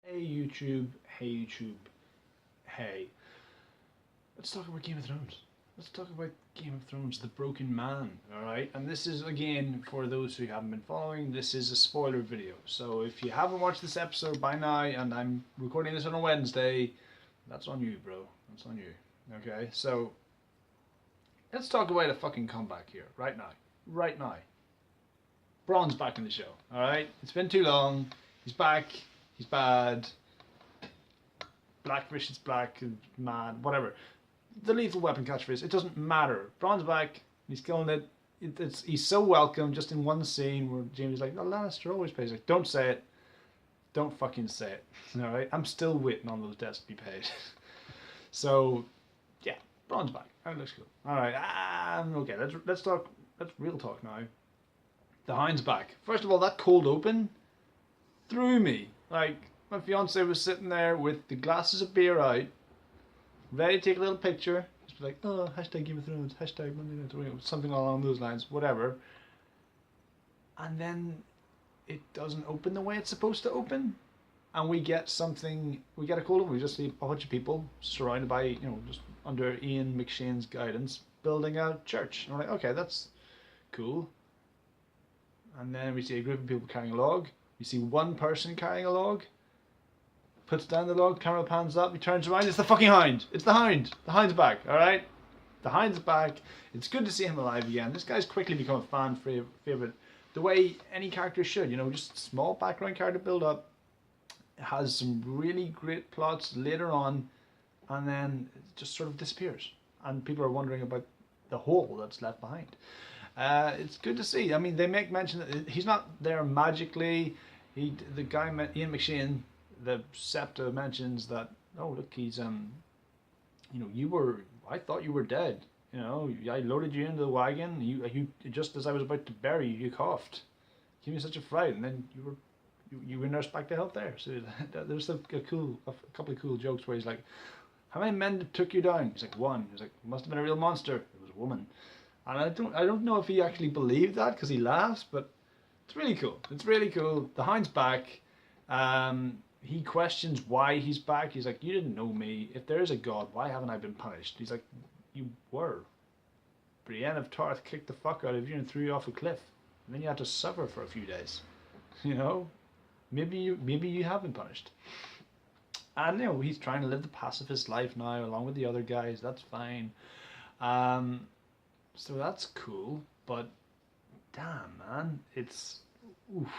Hey YouTube, hey YouTube, hey. Let's talk about Game of Thrones. Let's talk about Game of Thrones, The Broken Man, alright? And this is, again, for those who haven't been following, this is a spoiler video. So if you haven't watched this episode by now, and I'm recording this on a Wednesday, that's on you, bro. That's on you. Okay, so let's talk about a fucking comeback here, right now. Right now. Braun's back in the show, alright? It's been too long. He's back. He's bad. Blackfish is black, mad, whatever. The lethal weapon catchphrase, it doesn't matter. Braun's back, he's killing it. He's so welcome just in one scene where Jamie's like, oh, Lannister always pays. Like, don't say it. Don't fucking say it. Alright? I'm still waiting on those debts to be paid. So, yeah, Braun's back. That looks cool. Alright, okay, let's talk, let's real talk now. The Hound's back. First of all, that cold open threw me. Like, my fiance was sitting there with the glasses of beer out, ready to take a little picture. Just be like, oh, hashtag Game of Thrones, hashtag Monday Night, something along those lines, whatever. And then it doesn't open the way it's supposed to open. And we get a cold open. We just see a bunch of people surrounded by, just under Ian McShane's guidance, building a church. And we're like, okay, that's cool. And then we see a group of people carrying a log. We see one person carrying a log, puts down the log, camera pans up, he turns around, it's the fucking Hound. It's the Hound. The Hound's back, alright? The Hound's back. It's good to see him alive again. This guy's quickly become a fan favourite. The way any character should, just small background character build up. It has some really great plots later on, and then it just sort of disappears. And people are wondering about the hole that's left behind. It's good to see. I mean, they make mention that he's not there magically. The guy, Ian McShane, the Septa mentions that, oh look, he's I thought you were dead. I loaded you into the wagon. You just as I was about to bury you, you coughed. Give me such a fright, and then you were nursed back to health there. So there's a couple of cool jokes where he's like, how many men took you down? He's like, one. He's like, must have been a real monster. It was a woman. And I don't know if he actually believed that because he laughs, but it's really cool. It's really cool. The Hound's back. He questions why he's back. He's like, you didn't know me. If there is a God, why haven't I been punished? He's like, you were. Brienne of Tarth kicked the fuck out of you and threw you off a cliff. And then you had to suffer for a few days. Maybe you have been punished. And he's trying to live the pacifist life now along with the other guys. That's fine. So that's cool, but damn, man, it's oof.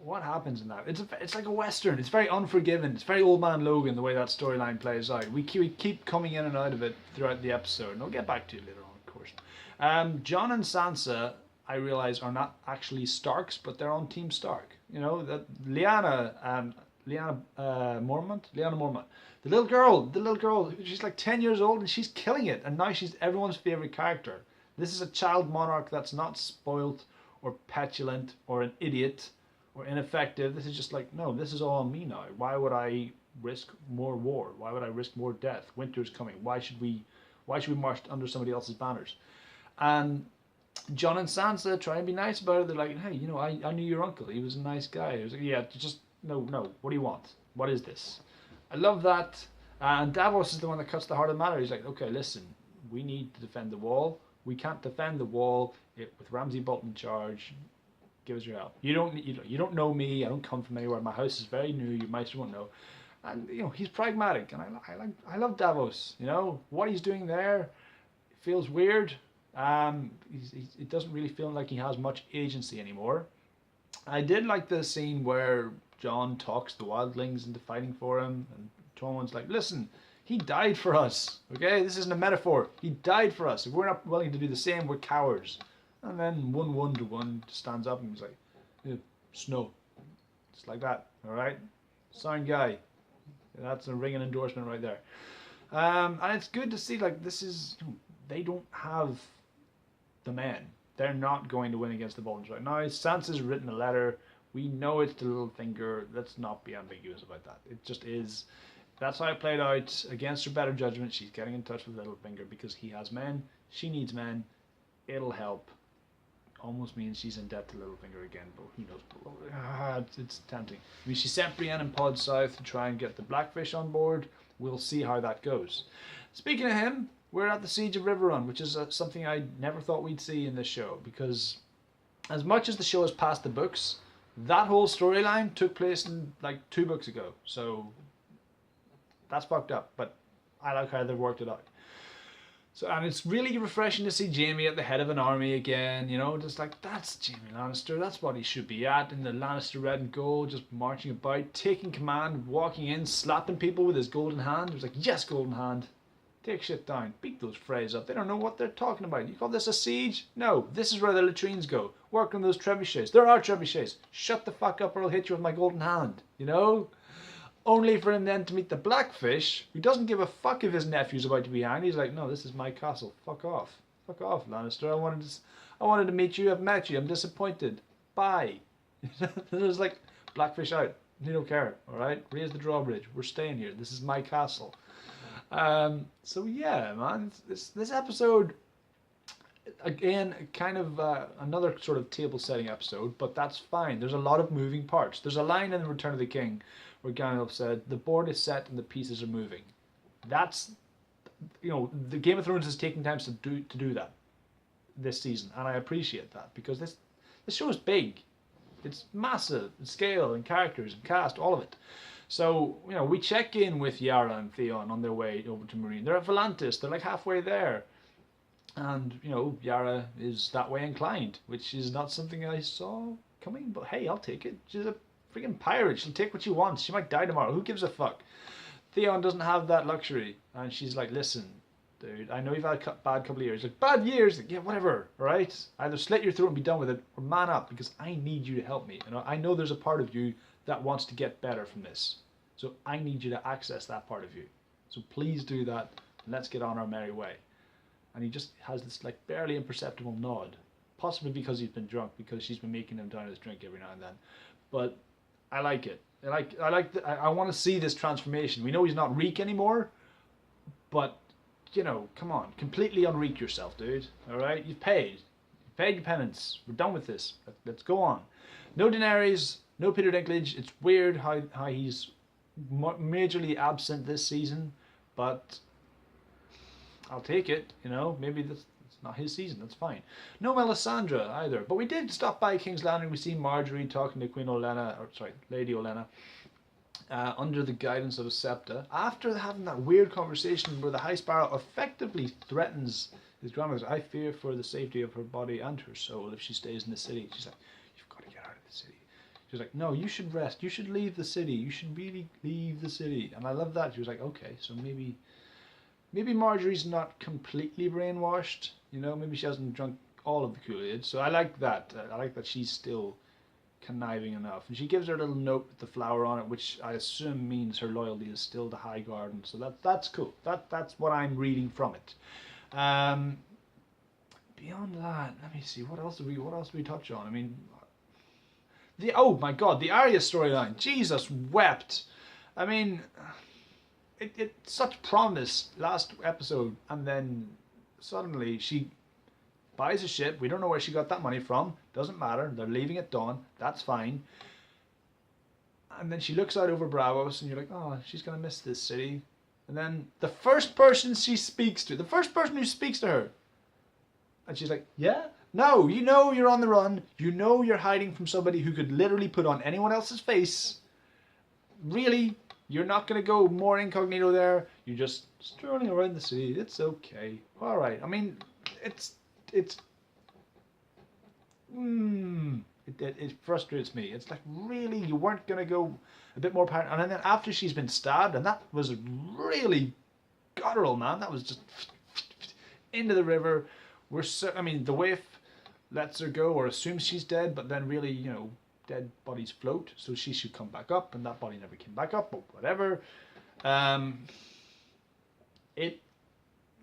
What happens in that? It's like a western. It's very Unforgiven. It's very Old Man Logan the way that storyline plays out. We keep coming in and out of it throughout the episode, and I'll get back to it later on, of course. Jon and Sansa, I realize, are not actually Starks, but they're on Team Stark. That Lyanna Mormont, the little girl, she's like 10 years old and she's killing it, and now she's everyone's favorite character. This is a child monarch that's not spoilt or petulant or an idiot or ineffective. This is just like, no, this is all on me now. Why would I risk more war? Why would I risk more death? Winter's coming. Why should we march under somebody else's banners? And Jon and Sansa try and be nice about it. They're like, hey, I knew your uncle. He was a nice guy. He was like, yeah, just no. What do you want? What is this? I love that. And Davos is the one that cuts the heart of the matter. He's like, okay, listen, we need to defend the wall. We can't defend the wall with Ramsay Bolton in charge. Give us your help. You don't know me. I don't come from anywhere. My house is very new. You might won't know. And he's pragmatic, and I love Davos. What he's doing there feels weird. It doesn't really feel like he has much agency anymore. I did like the scene where Jon talks the wildlings into fighting for him, and Tormund's like, listen, he died for us, okay? This isn't a metaphor. He died for us. If we're not willing to do the same, we're cowards. And then one stands up and he's like, Snow. Just like that, all right? Sound guy. That's a ringing endorsement right there. And it's good to see, like, this is, they don't have the men. They're not going to win against the Boltons right now. Sansa's written a letter. We know it's the Littlefinger. Let's not be ambiguous about that. It just is. That's how it played out. Against her better judgment, she's getting in touch with Littlefinger because he has men. She needs men. It'll help. almost means she's in debt to Littlefinger again, but who knows? It's tempting. I mean, she sent Brienne and Pod south to try and get the Blackfish on board. We'll see how that goes. Speaking of him, we're at the Siege of Riverrun, which is something I never thought we'd see in this show, because as much as the show has passed the books, that whole storyline took place in like 2 books ago. So that's fucked up, but I like how they've worked it out. So, and it's really refreshing to see Jaime at the head of an army again, you know, just like, that's Jaime Lannister, that's what he should be at, in the Lannister red and gold, just marching about, taking command, walking in, slapping people with his golden hand. It was like, yes, golden hand, take shit down, beat those Freys up, they don't know what they're talking about. You call this a siege? No, this is where the latrines go, work on those trebuchets, there are trebuchets, shut the fuck up or I'll hit you with my golden hand, you know? Only for him then to meet the Blackfish, who doesn't give a fuck if his nephew's about to be hanged. He's like, no, this is my castle. Fuck off. Fuck off, Lannister. I wanted to meet you. I've met you. I'm disappointed. Bye. There's like, Blackfish out. You don't care. All right? Raise the drawbridge. We're staying here. This is my castle. So yeah, man. This episode, again, kind of another sort of table setting episode, but that's fine. There's a lot of moving parts. There's a line in Return of the King where Gandalf said, the board is set and the pieces are moving. That's, you know, the Game of Thrones is taking time to do that this season, and I appreciate that, because this show is big. It's massive in scale and characters and cast, all of it. So, you know, we check in with Yara and Theon on their way over to Meereen. They're at Volantis. They're like halfway there. And, you know, Yara is that way inclined, which is not something I saw coming, but hey, I'll take it. She's a freaking pirate. She'll take what she wants. She might die tomorrow. Who gives a fuck? Theon doesn't have that luxury. And she's like, listen, dude, I know you've had a bad couple of years. Like, bad years? Like, yeah, whatever, right? Either slit your throat and be done with it, or man up, because I need you to help me. You know, I know there's a part of you that wants to get better from this. So I need you to access that part of you. So please do that. And let's get on our merry way. And he just has this like barely imperceptible nod, possibly because he's been drunk, because she's been making him down his drink every now and then. But I like it. I want to see this transformation. We know he's not Reek anymore, but you know, come on, completely unreek yourself, dude. All right, you've paid your penance. We're done with this. Let's go on. No Daenerys, no Peter Dinklage. It's weird how he's majorly absent this season, but I'll take it, you know, maybe it's not his season, that's fine. No Melisandre either, but we did stop by King's Landing. We see Marjorie talking to Lady Olenna, under the guidance of Septa, after having that weird conversation where the High Sparrow effectively threatens his grandmother. I fear for the safety of her body and her soul if she stays in the city. She's like, you've got to get out of the city. She's like, no, you should rest, you should leave the city, you should really leave the city. And I love that. She was like, okay, so maybe Marjorie's not completely brainwashed, you know, maybe she hasn't drunk all of the Kool-Aid. So I like that. I like that she's still conniving enough. And she gives her a little note with the flower on it, which I assume means her loyalty is still to High Garden. So that's cool. That's what I'm reading from it. Beyond that, let me see, what else do we touch on? I mean, oh my god, the Arya storyline. Jesus wept. I mean, it such promise last episode, and then suddenly she buys a ship. We don't know where she got that money from. Doesn't matter. They're leaving at dawn. That's fine. And then she looks out over Bravos, and you're like, oh, she's gonna miss this city. And then the first person she speaks to, the first person who speaks to her, and she's like, yeah? No, you know you're on the run. You know you're hiding from somebody who could literally put on anyone else's face. Really? You're not going to go more incognito there. You're just strolling around the city. It's okay. All right. I mean, it frustrates me. It's like, really, you weren't going to go a bit more apparent. And then after she's been stabbed, and that was really guttural, man. That was just into the river. The waif lets her go or assumes she's dead, but then really, you know, dead bodies float, so she should come back up, and that body never came back up, but whatever.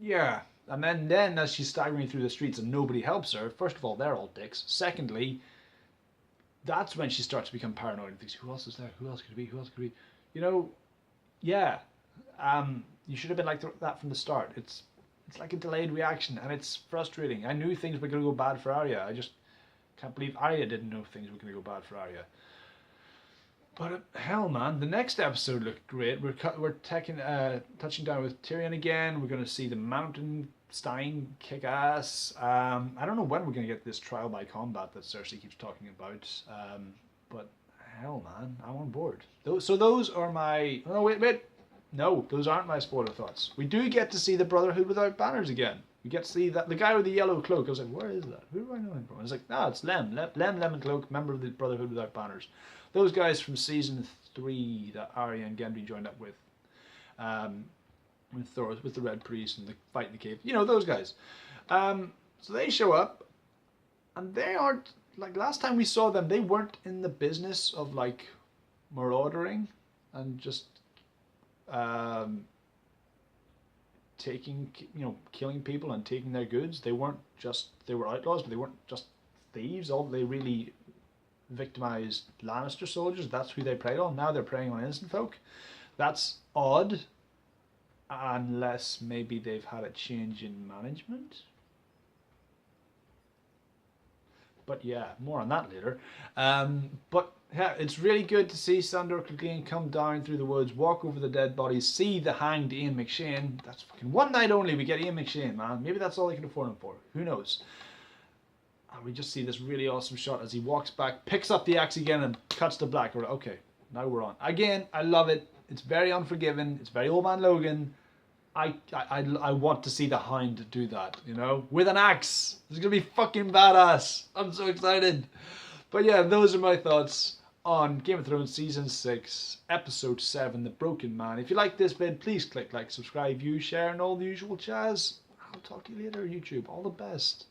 Yeah. And then as she's staggering through the streets and nobody helps her, first of all, they're all dicks. Secondly, that's when she starts to become paranoid and thinks, who else is there? Who else could it be? Who else could it be? You know, yeah. You should have been like that from the start. It's like a delayed reaction, and it's frustrating. I knew things were going to go bad for Arya. Can't believe Arya didn't know things were going to go bad for Arya. But hell, man, the next episode looked great. We're touching down with Tyrion again. We're going to see the Mountain Stein kick ass. I don't know when we're going to get this trial by combat that Cersei keeps talking about. But hell, man, I'm on board. Those are my. Oh wait. No, those aren't my spoiler thoughts. We do get to see the Brotherhood without banners again. We get to see that the guy with the yellow cloak. I was like, where is that? Who do I know him from? I was like, no, it's Lem. Lemon Cloak, member of the Brotherhood without banners. Those guys from season 3 that Arya and Gendry joined up with Thoros, with the Red Priest and the fight in the cave. You know, those guys. So they show up, and they aren't, like last time we saw them, they weren't in the business of like marauding and just taking, you know, killing people and taking their goods. They were outlaws, but they weren't just thieves. All they really victimized Lannister soldiers. That's who they preyed on. Now they're preying on innocent folk. That's odd, unless maybe they've had a change in management. But yeah, more on that later. But yeah, it's really good to see Sandor Clegane come down through the woods, walk over the dead bodies, see the hanged Ian McShane. That's fucking one night only we get Ian McShane, man. Maybe that's all they can afford him for. Who knows? And we just see this really awesome shot as he walks back, picks up the axe again and cuts to black. We're like, okay, now we're on. Again, I love it. It's very Unforgiven. It's very Old Man Logan. I want to see the Hound do that, you know, with an axe. It's gonna be fucking badass. I'm so excited. But yeah, those are my thoughts on Game of Thrones Season 6, Episode 7, The Broken Man. If you like this vid, please click like, subscribe, view, share, and all the usual jazz. I'll talk to you later, YouTube. All the best.